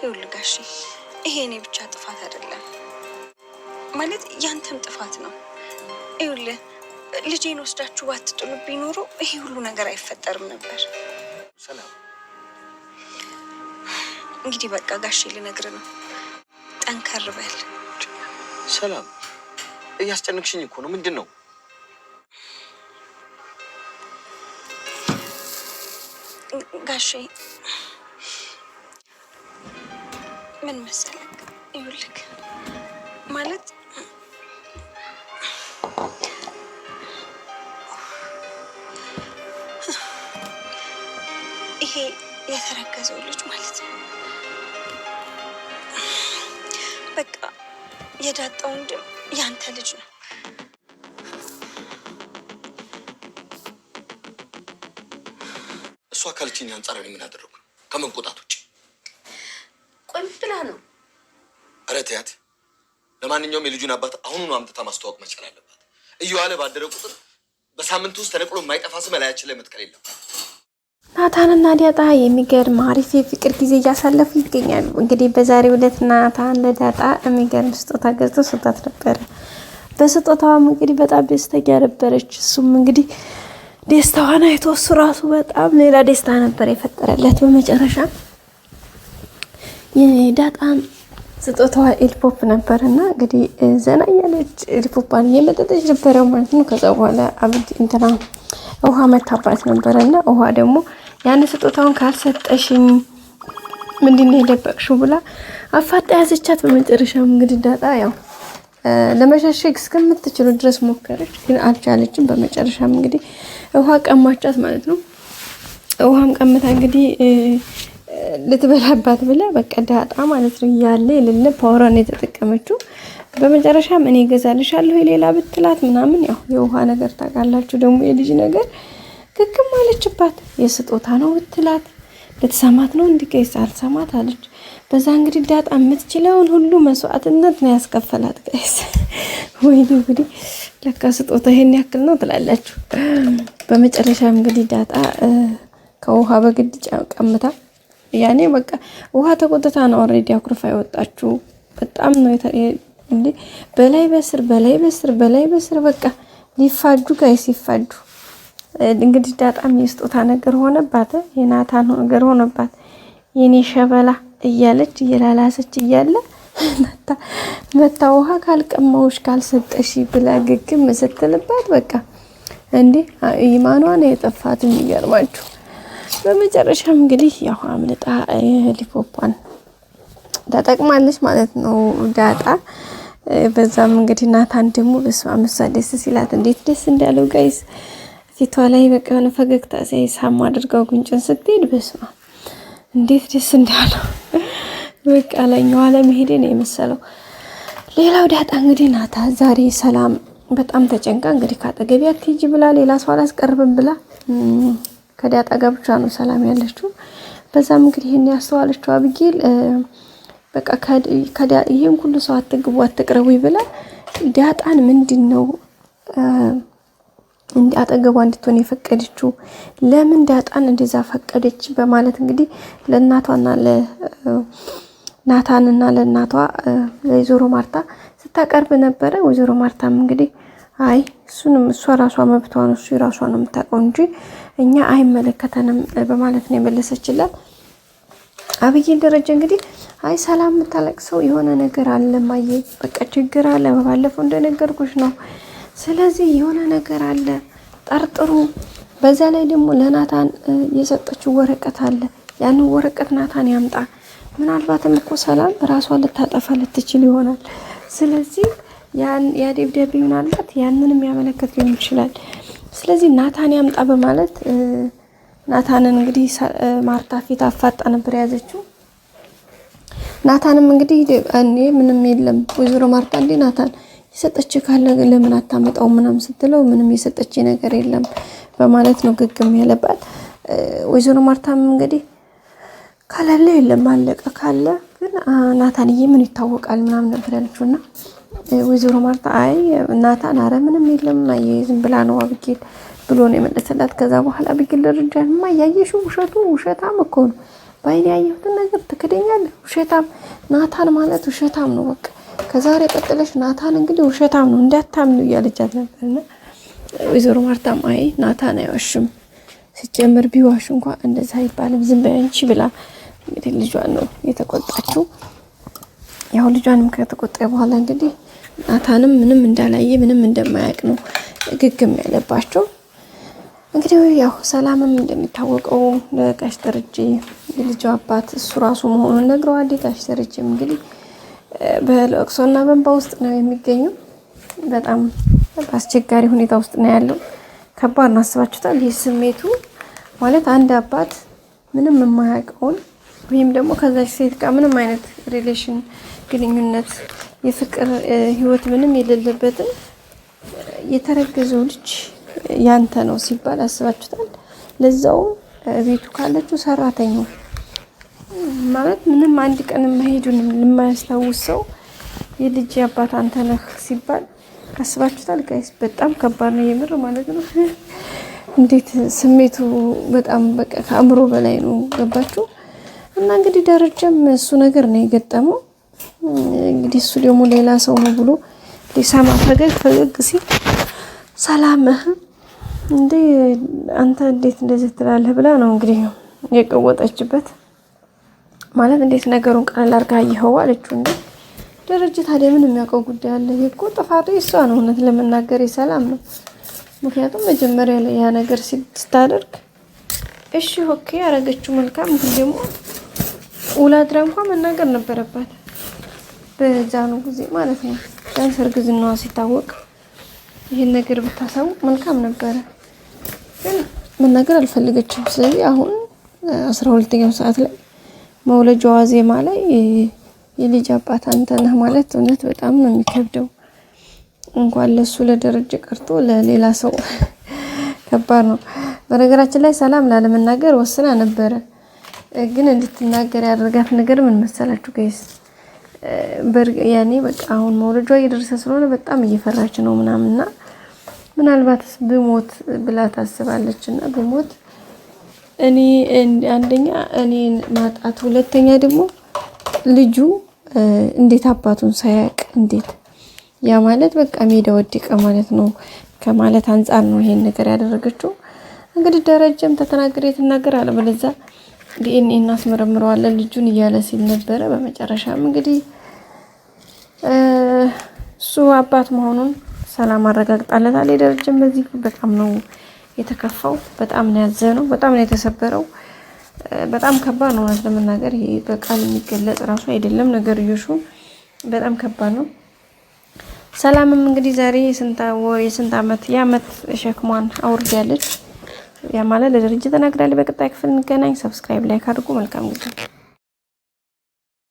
ይውልጋሽ ይሄ እኔ ብቻ ጥፋት አይደለም ማለት ያንተም ጥፋት ነው ይውልህ ልጄን ወስዳችሁ ባትጥሉ ቢኖሩ ይሄ ሁሉ ነገር አይፈጠርም ነበር ሰላም እንግዲህ በቃ ጋሼ ልነግር ነው ጠንከር በል ሰላም እያስጨነቅሽኝ እኮ ነው ምንድነው ጋሼ ምን መሰለህ ይውልክ ማለት ይሄ የተረገዘው ልጅ ማለት ነው በቃ የዳጣው ወንድም ያንተ ልጅ ነው እሷ ካልችኝ አንጻር ምን አደረኩ ከመንቆጣት ውጪ ቆይ ብላ ነው ኧረ ተያት ለማንኛውም የልጁን አባት አሁኑኑ አምጥታ ማስተዋወቅ መቻል አለባት እየዋለ ባደረ ቁጥር በሳምንት ውስጥ ተነቅሎ የማይጠፋ ስም ላያችን ላይ መትከል የለም ናታንና ዳጣ የሚገርም አሪፍ የፍቅር ጊዜ እያሳለፉ ይገኛሉ እንግዲህ በዛሬው ዕለት ናታን ለዳጣ የሚገርም ስጦታ ገዝቶ ሰጥቷት ነበር በስጦታውም እንግዲህ በጣም ደስተኛ ነበረች እሱም እንግዲህ ደስታዋን አይቶ እሱ ራሱ በጣም ሌላ ደስታ ነበር የፈጠረለት በመጨረሻ የዳጣም ስጦታዋ ኤልፖፕ ነበርና እንግዲህ ዘና ያለች ኤልፖፓን እየመጠጠች ነበር ማለት ነው ከዛ በኋላ አብድ እንትና ውሃ መታባት ነበርና ውሃ ደግሞ ያን ስጦታውን ካልሰጠሽኝ ምንድነው የደበቅሽው ብላ አፋጣ ያዘቻት በመጨረሻም እንግዲህ ዳጣ ያው ለመሸሸግ እስከምትችሉ ድረስ ሞከረች ግን አልቻለችም በመጨረሻም እንግዲህ ውሃ ቀማቻት ማለት ነው ውሃም ቀምታ እንግዲህ ልትበላባት ብላ በቃ ዳጣ ማለት ነው ያለ የሌለ ፓወሯን የተጠቀመችው በመጨረሻም እኔ ገዛልሻለሁ ሌላ ብትላት ምናምን ያው የውሃ ነገር ታውቃላችሁ ደግሞ የልጅ ነገር ግግም አለችባት የስጦታ ነው ብትላት ልትሰማት ነው እንዲቀይስ አልሰማት አለች በዛ እንግዲህ ዳጣ የምትችለውን ሁሉ መስዋዕትነት ነው ያስከፈላት ጋይስ ወይ እንግዲህ ለካ ስጦታ ይሄን ያክል ነው ትላላችሁ በመጨረሻም እንግዲህ ዳጣ ከውሃ በግድ ቀምታ ያኔ በቃ ውሃ ተቆጥታ ነው ኦሬዲ አኩርፋ ይወጣችሁ በጣም ነው እንዴ በላይ በስር በቃ ሊፋጁ ጋይስ ይፋጁ እንግዲህ ዳጣም የስጦታ ነገር ሆነባት የናታን ነገር ሆነባት የኔ ሸበላ እያለች እየላላሰች እያለ መታ ውሃ ካልቀማውሽ ካልሰጠሽ ብላ ግግም ስትልባት በቃ እንዴ ኢማኗን የጠፋት የሚገርማችሁ በመጨረሻም እንግዲህ ያው አምልጣ ሊፖፓን ተጠቅማለች ማለት ነው ዳጣ በዛም እንግዲህ ናታን ደግሞ በስማ ደስ ሲላት እንዴት ደስ እንዳለው ጋይስ ፊቷ ላይ በቃ የሆነ ፈገግታ ሳይሳም አድርገው ጉንጭን ስትሄድ በስማ እንዴት ደስ እንዳለው በቃ ለኛው ዓለም ሄደ ነው የመሰለው ሌላው ዳጣ እንግዲህ ናታ ዛሬ ሰላም በጣም ተጨንቃ እንግዲህ ካጠገቢያ ትይጂ ብላ ሌላ ሰው አላስቀርብም ብላ ከዳጣ ጋር ብቻ ነው ሰላም ያለችው በዛም እንግዲህ እኔ ያስተዋለችው አብጌል በቃ ይሄን ሁሉ ሰው አትግቡ አትቅረቡ ይብላ ዳጣን ምንድነው እንዴ አጠገቧ እንድትሆን የፈቀደችው ለምን ዳጣን እንደዛ ፈቀደች በማለት እንግዲህ ለእናቷና ለናታንና ለእናቷ ለይዞሮ ማርታ ስታቀርብ ነበር ወይዞሮ ማርታም እንግዲህ አይ እሱንም እሷ ራሷ መብቷ ነው እሱ ራሷ ነው የምታውቀው እንጂ እኛ አይመለከተንም በማለት ነው የመለሰችላት አብዬን ደረጃ እንግዲህ አይ ሰላም የምታለቅሰው የሆነ ነገር አለ ማየ በቃ ችግር አለ ባለፈው እንደነገርኩሽ ነው ስለዚህ የሆነ ነገር አለ ጠርጥሩ በዛ ላይ ደግሞ ለናታን የሰጠችው ወረቀት አለ ያን ወረቀት ናታን ያምጣ ምናልባትም እኮ ሰላም ራሷን ልታጠፋ ልትችል ይሆናል ስለዚህ ያ ደብዳቤ ምናልባት ያንንም ያመለከት ሊሆን ይችላል ስለዚህ ናታን ያምጣ በማለት ናታንን እንግዲህ ማርታ ፊት አፋጣ ነበር ያዘችው ናታንም እንግዲህ እኔ ምንም የለም ወይዘሮ ማርታ እንዴ ናታን የሰጠች ካለ ለምን አታመጣው ምናም ስትለው ምንም የሰጠች ነገር የለም በማለት ነው ግግም ያለባት ወይዘሮ ማርታም እንግዲህ ካላለ የለም አለቀ ካለ ግን ናታንዬ ምን ይታወቃል ምናም ነበር ያለችውና ወይዘሮ ማርታ አይ ናታን አረ ምንም የለም አይዝም ብላ ነው አብጌል ብሎ ነው የመለሰላት ከዛ በኋላ አብጌል ደረጃማ ያየሽው ውሸታም እኮ ነው ባይኔ ያየሁትን ነገር ትክደኛለህ? ውሸታም ናታን ማለት ውሸታም ነው። በቃ ከዛሬ ቀጥለሽ ናታን እንግዲህ ውሸታም ነው እንዳታምኑ እያለቻት ነበርና ወይዘሮ ማርታም አይ ናታን አይዋሽም፣ ሲጀምር ቢዋሽ እንኳን እንደዛ አይባልም፣ ዝም በይ አንቺ ብላ እንግዲህ ልጇን ነው የተቆጣችው። ያው ልጇንም ከተቆጣ በኋላ እንግዲህ ናታንም ምንም እንዳላየ ምንም እንደማያውቅ ነው ግግም ያለባቸው። እንግዲህ ያው ሰላምም እንደሚታወቀው ለጋሽ ደረጀ የልጇ አባት እሱ ራሱ መሆኑን ነግረዋል። ጋሽ ደረጀም እንግዲህ በለቅሶና በእንባ ውስጥ ነው የሚገኘው። በጣም አስቸጋሪ ሁኔታ ውስጥ ነው ያለው። ከባድ ነው። አስባችሁታል? ይህ ስሜቱ ማለት አንድ አባት ምንም የማያውቀውን ወይም ደግሞ ከዛች ሴት ጋር ምንም አይነት ሪሌሽን ግንኙነት የፍቅር ህይወት ምንም የሌለበትን የተረገዘው ልጅ ያንተ ነው ሲባል አስባችሁታል? ለዛውም ቤቱ ካለችው ሰራተኛው ማለት ምንም አንድ ቀን መሄዱን የማያስታውስ ሰው የልጅ አባት አንተ ነህ ሲባል አስባችሁታል? ጋይስ በጣም ከባድ ነው የምር ማለት ነው። እንዴት ስሜቱ በጣም በቃ ከአእምሮ በላይ ነው። ገባችሁ? እና እንግዲህ ደረጀም እሱ ነገር ነው የገጠመው። እንግዲህ እሱ ደግሞ ሌላ ሰው ነው ብሎ ሊሰማ ፈገግ ሲል ሰላምህ እንዴ አንተ እንዴት እንደዚህ ትላለህ ብላ ነው እንግዲህ የቀወጠችበት። ማለት እንዴት ነገሩን ቀለል አድርጋ አየኸው አለችው። እንዴ ደረጀ ታዲያ ምን የሚያውቀው ጉዳይ አለ? እኮ ጥፋቱ የሷ ነው። እውነት ለመናገር የሰላም ነው። ምክንያቱም መጀመሪያ ላይ ያ ነገር ስታደርግ እሺ ኦኬ ያረገችው መልካም፣ ግን ደግሞ ውላድራ እንኳን መናገር ነበረባት በዛኑ ጊዜ ማለት ነው። ዳንስ እርግዝናዋ ሲታወቅ ይሄን ነገር ብታሳውቅ መልካም ነበረ፣ ግን መናገር አልፈለገችም። ስለዚህ አሁን 12ኛው ሰዓት ላይ መውለጃዋ ዜማ ላይ የልጅ አባት አንተ ነህ ማለት እውነት በጣም ነው የሚከብደው። እንኳን ለሱ ለደረጀ ቀርቶ ለሌላ ሰው ከባድ ነው። በነገራችን ላይ ሰላም ላለመናገር ወስና ነበረ፣ ግን እንድትናገር ያደርጋት ነገር ምን መሰላችሁ ጋይስ? ያኔ በቃ አሁን መውለጇ እየደረሰ ስለሆነ በጣም እየፈራች ነው ምናምንና ምናልባትስ ብሞት ብላ ታስባለች። እና ብሞት እኔ አንደኛ እኔን ማጣት፣ ሁለተኛ ደግሞ ልጁ እንዴት አባቱን ሳያውቅ እንዴት ያ ማለት በቃ ሜዳ ወደቀ ማለት ነው ከማለት አንጻር ነው ይሄን ነገር ያደረገችው። እንግዲህ ደረጀም ተተናገረ የተናገረ አለ በለዛ ዲኤንኤ እናስመረምረዋለን ልጁን እያለ ሲል ነበረ። በመጨረሻም እንግዲህ እሱ አባት መሆኑን ሰላም አረጋግጣለታለች። ደረጀም በዚህ በጣም ነው የተከፋው፣ በጣም ነው ያዘነው፣ በጣም ነው የተሰበረው። በጣም ከባድ ነው እውነት ለመናገር ይሄ በቃል የሚገለጽ ራሱ አይደለም። ነገር ይሹ በጣም ከባድ ነው። ሰላምም እንግዲህ ዛሬ የስንት ዓመት የዓመት ሸክሟን አውርዳለች። ያ ማለት ለደረጀ ተናግራለች። በቀጣይ ክፍል እንገናኝ። ሰብስክራይብ ላይክ አድርጉ። መልካም ጊዜ